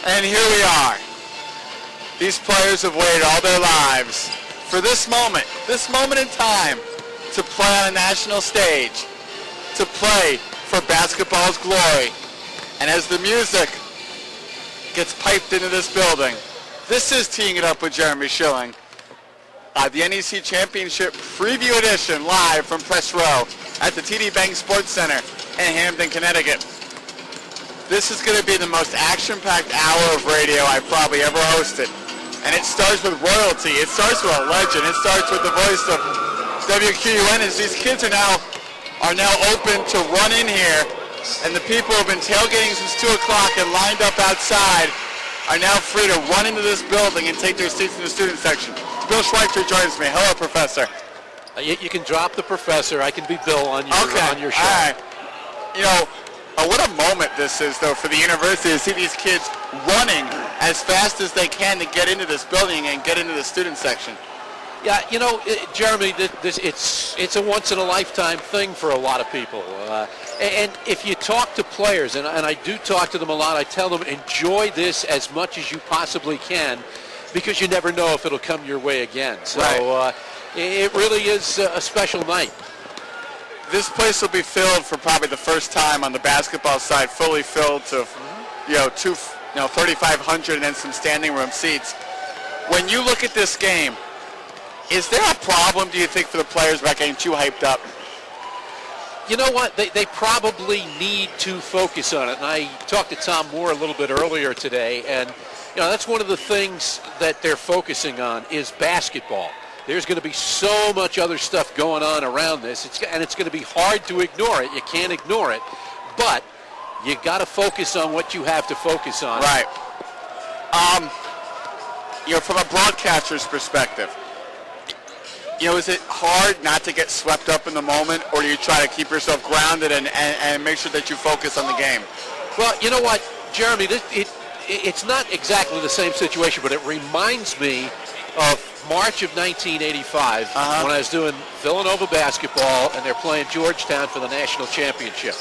And here we are. These players have waited all their lives for this moment in time, to play on a national stage, to play for basketball's glory. And as the music gets piped into this building, this is Teeing It Up with Jeremy Schilling, the NEC Championship Preview Edition, live from Press Row at the TD Bank Sports Center in Hamden, Connecticut. This is going to be the most action-packed hour of radio I've probably ever hosted. And it starts with royalty. It starts with a legend. It starts with the voice of WQUN, as these kids are now open to run in here. And the people who have been tailgating since 2 o'clock and lined up outside are now free to run into this building and take their seats in the student section. Bill Schweizer joins me. Hello, Professor. You can drop the professor. I can be Bill on your show. All right. You know, what a moment this is, though, for the university to see these kids running as fast as they can to get into this building and get into the student section. Yeah, you know, Jeremy, it's a once-in-a-lifetime thing for a lot of people. And if you talk to players, and I do talk to them a lot, I tell them, enjoy this as much as you possibly can, because you never know if it'll come your way again. So right. It really is a special night. This place will be filled for probably the first time on the basketball side, fully filled to, 3,500 and then some standing room seats. When you look at this game, is there a problem, do you think, for the players about getting too hyped up? You know what? They probably need to focus on it. And I talked to Tom Moore a little bit earlier today, and that's one of the things that they're focusing on is basketball. There's going to be so much other stuff going on around this, and it's going to be hard to ignore it. You can't ignore it, but you got to focus on what you have to focus on. Right. From a broadcaster's perspective, is it hard not to get swept up in the moment, or do you try to keep yourself grounded and make sure that you focus on the game? Well, you know what, Jeremy, it's not exactly the same situation, but it reminds me of March of 1985 when I was doing Villanova basketball, and they're playing Georgetown for the national championship.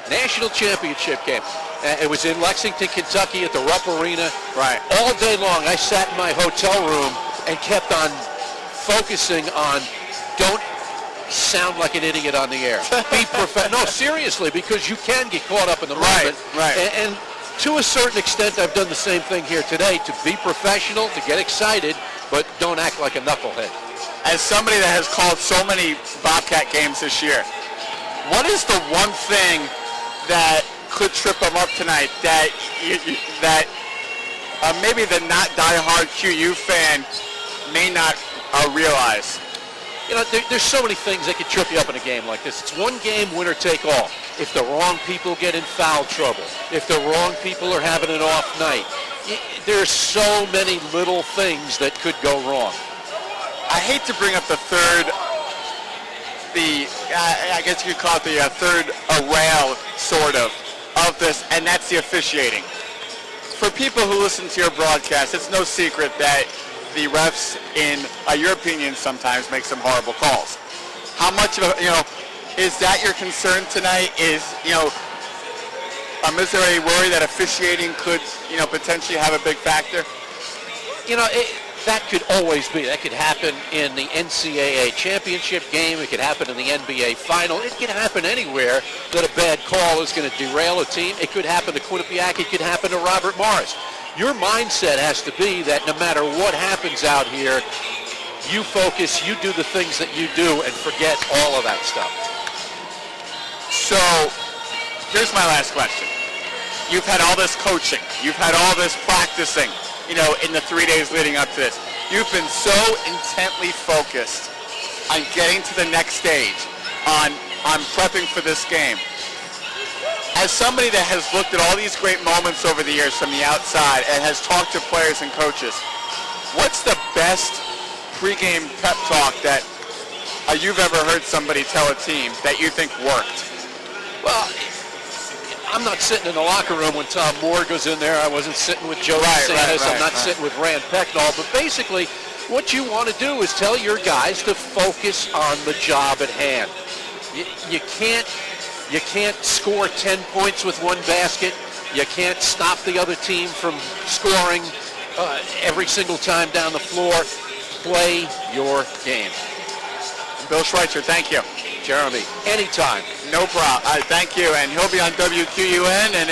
National championship game. It was in Lexington, Kentucky at the Rupp Arena. Right. All day long I sat in my hotel room and kept on focusing on don't sound like an idiot on the air. Be professional. No, seriously, because you can get caught up in the moment. Right. And to a certain extent, I've done the same thing here today, to be professional, to get excited, but don't act like a knucklehead. As somebody that has called so many Bobcat games this year, what is the one thing that could trip them up tonight that maybe the not diehard QU fan may not realize? There's so many things that could trip you up in a game like this. It's one game, winner take all. If the wrong people get in foul trouble, if the wrong people are having an off night, there's so many little things that could go wrong. I hate to bring up I guess you could call it the third rail, sort of this, and that's the officiating. For people who listen to your broadcast, it's no secret that the refs, in your opinion, sometimes make some horrible calls. How much of is that your concern tonight? Is there any worry that officiating could potentially have a big factor? That could always be. That could happen in the NCAA championship game. It could happen in the NBA final. It could happen anywhere that a bad call is going to derail a team. It could happen to Quinnipiac. It could happen to Robert Morris. Your mindset has to be that no matter what happens out here, you focus, you do the things that you do, and forget all of that stuff. So, here's my last question. You've had all this coaching. You've had all this practicing, in the 3 days leading up to this. You've been so intently focused on getting to the next stage, on prepping for this game. As somebody that has looked at all these great moments over the years from the outside and has talked to players and coaches, what's the best pregame pep talk that you've ever heard somebody tell a team that you think worked? Well, I'm not sitting in the locker room when Tom Moore goes in there. I wasn't sitting with Joe DeSantis. I'm not sitting with Rand Pecknall. But basically, what you want to do is tell your guys to focus on the job at hand. You can't score 10 points with one basket. You can't stop the other team from scoring every single time down the floor. Play your game. Bill Schweizer, thank you. Jeremy, anytime. No problem. Thank you. And he'll be on WQUN. And